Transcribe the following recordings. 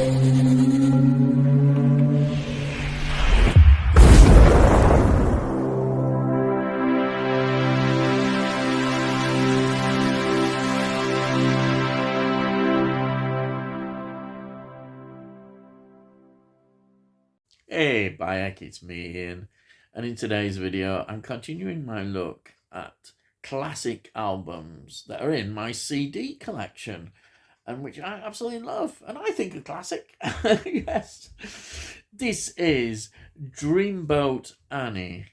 Hey, Bayek, it's me, Ian, and in today's video, I'm continuing my look at classic albums that are in my CD collection, and which I absolutely love, and I think a classic. Yes, this is Dreamboat Annie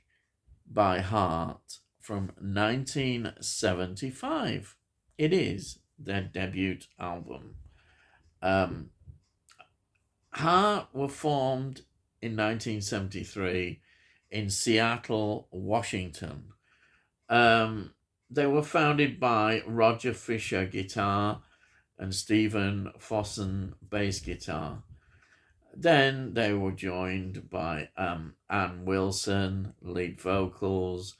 by Heart from 1975. It is their debut album. Um, Heart were formed in 1973 in Seattle, Washington. They were founded by Roger Fisher guitar and Stephen Fossen bass guitar. Then they were joined by Ann Wilson, lead vocals,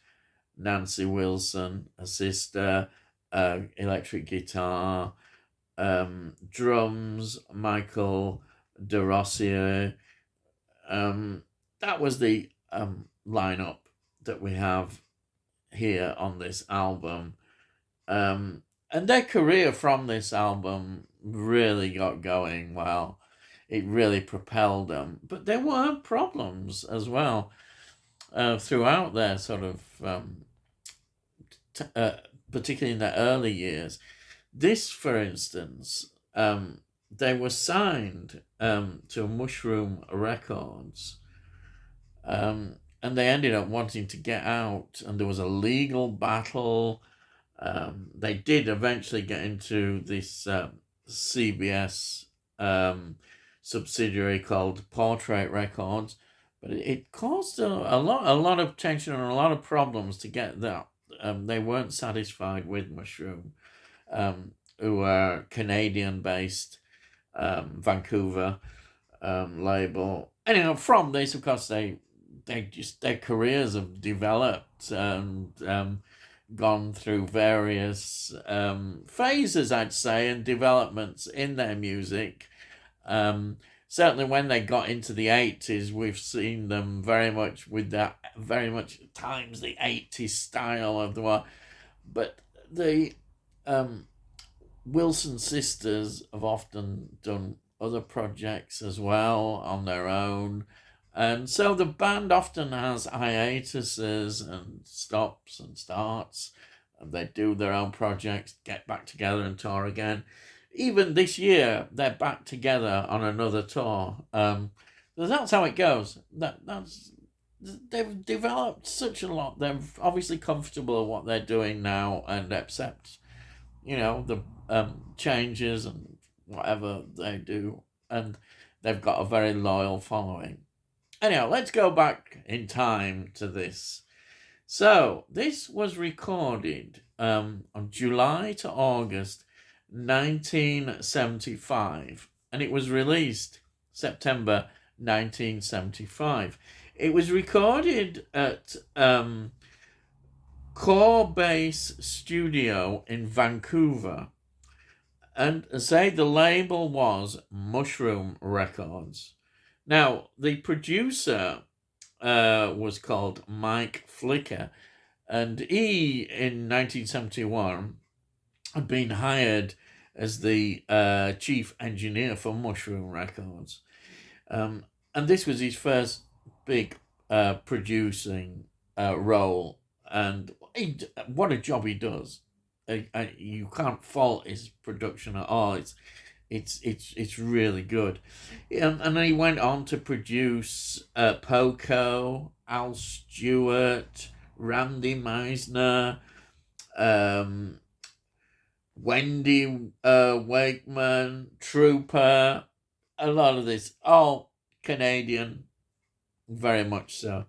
Nancy Wilson, a sister, electric guitar, drums, Michael DeRossier. That was the lineup that we have here on this album. And their career from this album really got going well. It really propelled them. But there were problems as well throughout their sort of, particularly in their early years. This, for instance, they were signed to Mushroom Records, and they ended up wanting to get out, and there was a legal battle. They did eventually get into this CBS subsidiary called Portrait Records, but it caused a lot of tension and a lot of problems to get that. They weren't satisfied with Mushroom, who are Canadian-based, Vancouver label. Anyhow, from this, of course, their careers have developed and gone through various phases, I'd say, and developments in their music. Certainly, when they got into the 80s, we've seen them very much with that, very much at times the 80s style of the one. But the Wilson sisters have often done other projects as well on their own. And so the band often has hiatuses and stops and starts. And they do their own projects, get back together and tour again. Even this year, they're back together on another tour. That's how it goes. They've developed such a lot. They're obviously comfortable with what they're doing now and accept, the changes and whatever they do. And they've got a very loyal following. Anyhow, let's go back in time to this. So, this was recorded on July to August 1975, and it was released September 1975. It was recorded at Core Base Studio in Vancouver, and say the label was Mushroom Records. Now, the producer was called Mike Flicker, and he, in 1971, had been hired as the chief engineer for Mushroom Records. And this was his first big producing role, and what a job he does. You can't fault his production at all. It's really good. And then he went on to produce Poco, Al Stewart, Randy Meisner, Wendy Wakeman, Trooper, a lot of this, all Canadian, very much so.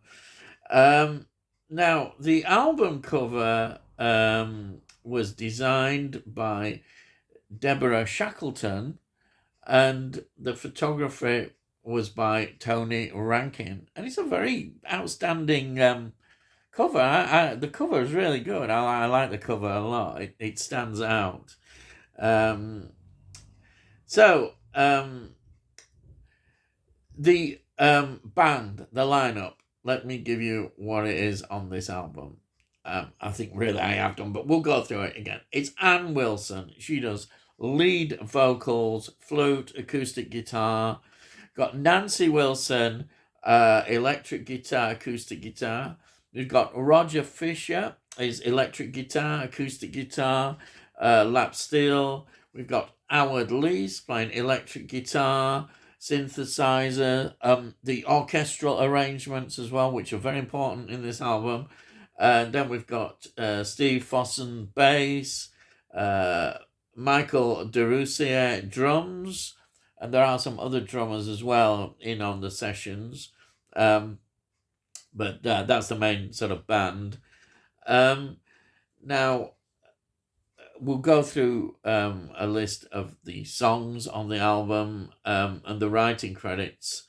Now, the album cover was designed by Deborah Shackleton, and the photography was by Tony Rankin. And it's a very outstanding cover. The cover is really good. I like the cover a lot. It stands out. The band, the lineup. Let me give you what it is on this album. I think really I have done, but we'll go through it again. It's Ann Wilson. She does lead vocals, flute, acoustic guitar. Got Nancy Wilson, electric guitar, acoustic guitar. We've got Roger Fisher, is electric guitar, acoustic guitar, lap steel. We've got Howard Leese playing electric guitar, synthesizer, the orchestral arrangements as well, which are very important in this album. And then we've got Steve Fossen bass, Michael DeRussier drums, and there are some other drummers as well in on the sessions. But that's the main sort of band. Now, we'll go through a list of the songs on the album and the writing credits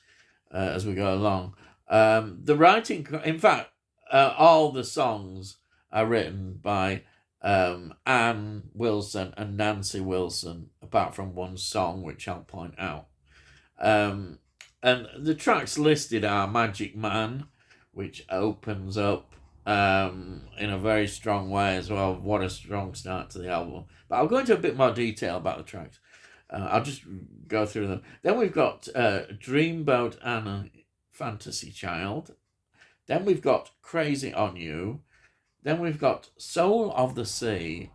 as we go along. In fact, all the songs are written by Ann Wilson and Nancy Wilson, apart from one song, which I'll point out. And the tracks listed are Magic Man, which opens up in a very strong way as well. What a strong start to the album. But I'll go into a bit more detail about the tracks. I'll just go through them. Then we've got Dreamboat and Fantasy Child. Then we've got Crazy on You. Then we've got Soul of the Sea.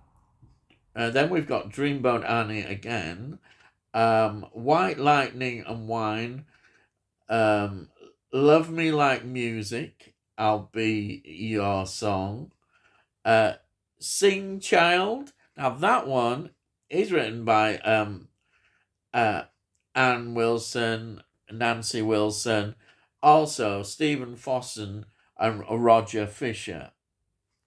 Then we've got Dreamboat Annie again. White Lightning and Wine. Love Me Like Music. I'll Be Your Song. Sing Child. Now that one is written by Ann Wilson, Nancy Wilson, also Stephen Fossen and Roger Fisher.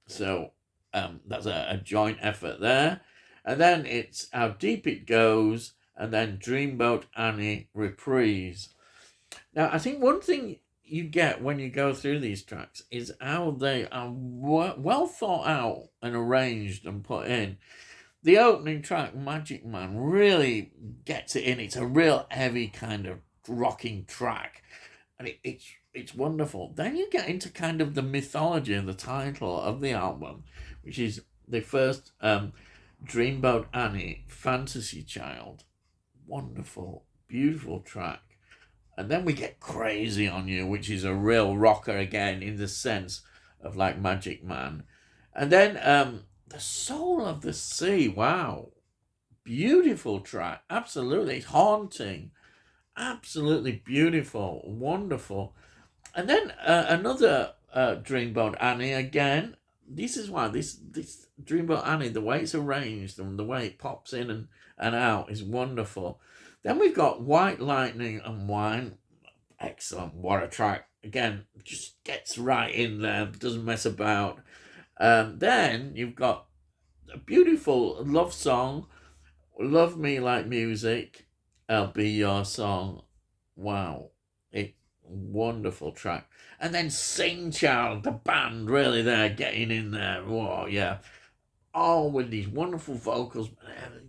So that's a joint effort there. And then it's How Deep It Goes, and then Dreamboat Annie Reprise. Now, I think one thing you get when you go through these tracks is how they are well thought out and arranged and put in. The opening track, Magic Man, really gets it in. It's a real heavy kind of rocking track, and it's wonderful. Then you get into kind of the mythology and the title of the album, which is the first Dreamboat Annie, Fantasy Child. Wonderful, beautiful track. And then we get Crazy on You, which is a real rocker again in the sense of like Magic Man. And then The Soul of the Sea. Wow. Beautiful track. Absolutely haunting. Absolutely beautiful. Wonderful. And then another Dreamboat Annie again. This is why this Dreamboat Annie, the way it's arranged and the way it pops in and out is wonderful. Then we've got White Lightning and Wine. Excellent. What a track. Again, just gets right in there. Doesn't mess about. Then you've got a beautiful love song. Love Me Like Music. I'll Be Your Song. Wow. Wonderful track. And then Sing Child, the band really there getting in there. Whoa, yeah. All with these wonderful vocals,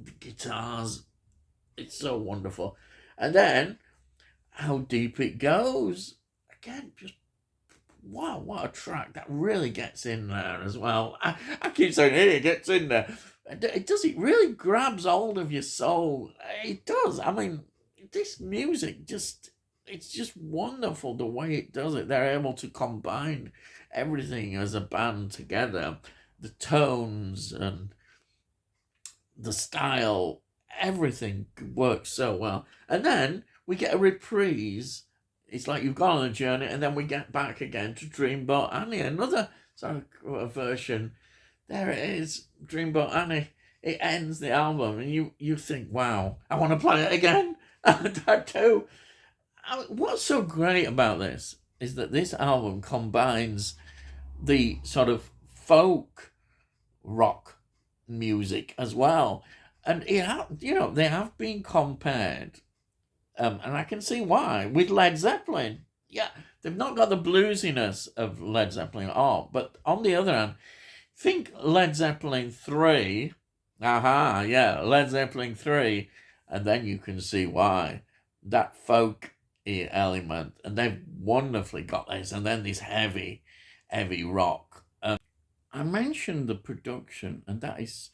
the guitars. It's so wonderful. And then How Deep It Goes. Again, just wow, what a track. That really gets in there as well. I keep saying it gets in there. It really grabs hold of your soul. It does. I mean, this music it's just wonderful the way it does it. They're able to combine everything as a band together. The tones and the style, everything works so well. And then we get a reprise. It's like you've gone on a journey, and then we get back again to Dreamboat Annie, another sort of version. There it is, Dreamboat Annie. It ends the album, and you think, wow, I want to play it again. I do. What's so great about this is that this album combines the sort of folk rock music as well. And they have been compared, and I can see why, with Led Zeppelin. Yeah, they've not got the bluesiness of Led Zeppelin at all. But on the other hand, think Led Zeppelin 3. Led Zeppelin 3. And then you can see why. That folk element, and they've wonderfully got this, and then this heavy, heavy rock. I mentioned the production, and that is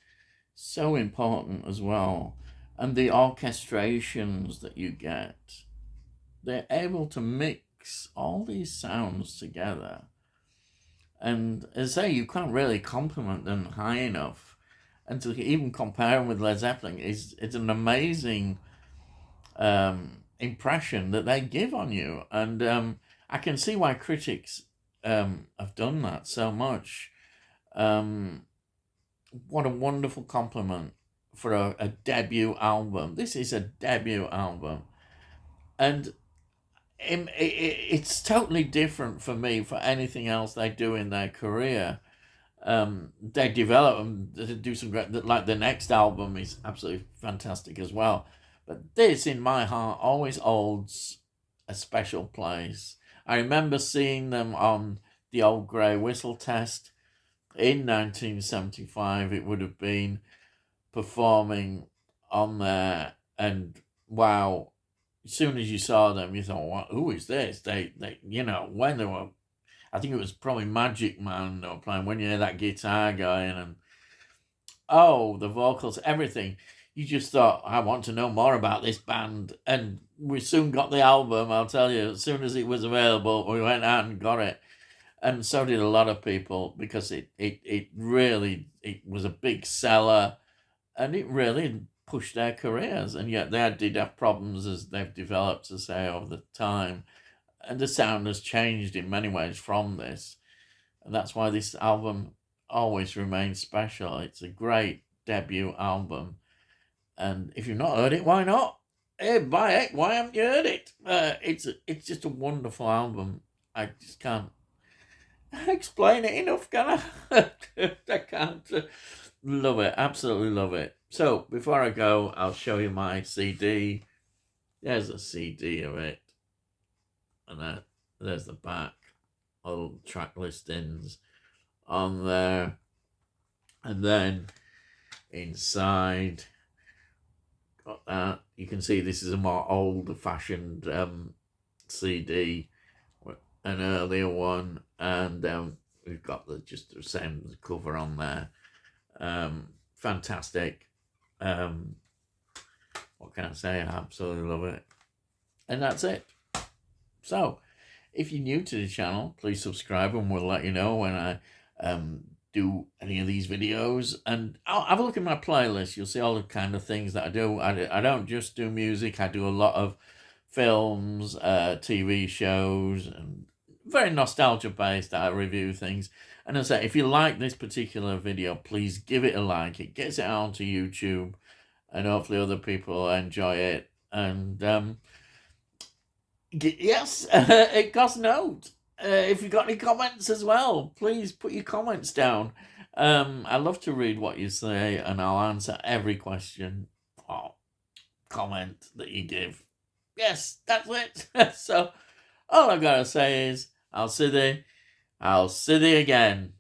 so important as well, and the orchestrations that you get. They're able to mix all these sounds together, and as I say, you can't really compliment them high enough. And to even compare them with Led Zeppelin is it's an amazing impression that they give on you, and I can see why critics have done that so much. Um, what a wonderful compliment for a debut album. This is a debut album, and it's totally different for me for anything else they do in their career. They develop and do some great. Like the next album is absolutely fantastic as well. But this, in my heart, always holds a special place. I remember seeing them on the Old Grey Whistle Test in 1975. It would have been performing on there, and wow! As soon as you saw them, you thought, "What? Who is this?" They, when they were, I think it was probably Magic Man they were playing. When you hear that guitar going and oh, the vocals, everything, you just thought, I want to know more about this band. And we soon got the album, I'll tell you. As soon as it was available, we went out and got it. And so did a lot of people, because it really, it was a big seller, and it really pushed their careers. And yet they did have problems as they've developed, to say, over the time. And the sound has changed in many ways from this. And that's why this album always remains special. It's a great debut album. And if you've not heard it, why not? Hey, buy it. Why haven't you heard it? It's just a wonderful album. I just can't explain it enough, can I? I can't. Love it. Absolutely love it. So before I go, I'll show you my CD. There's a CD of it. And there's the back. All track listings on there. And then inside, got that. You can see this is a more old-fashioned CD, an earlier one, and we've got just the same cover on there. Fantastic. What can I say? I absolutely love it. And that's it. So, if you're new to the channel, please subscribe, and we'll let you know when I do any of these videos. And I'll have a look at my playlist. You'll see all the kind of things that I do. I don't just do music. I do a lot of films, TV shows, and very nostalgia based. I review things. And as I say, if you like this particular video, please give it a like. It gets it onto YouTube, and hopefully other people enjoy it. And yes, it costs note. If you've got any comments as well, please put your comments down. I love to read what you say, and I'll answer every question or comment that you give. Yes, that's it. So all I've got to say is, I'll see thee again.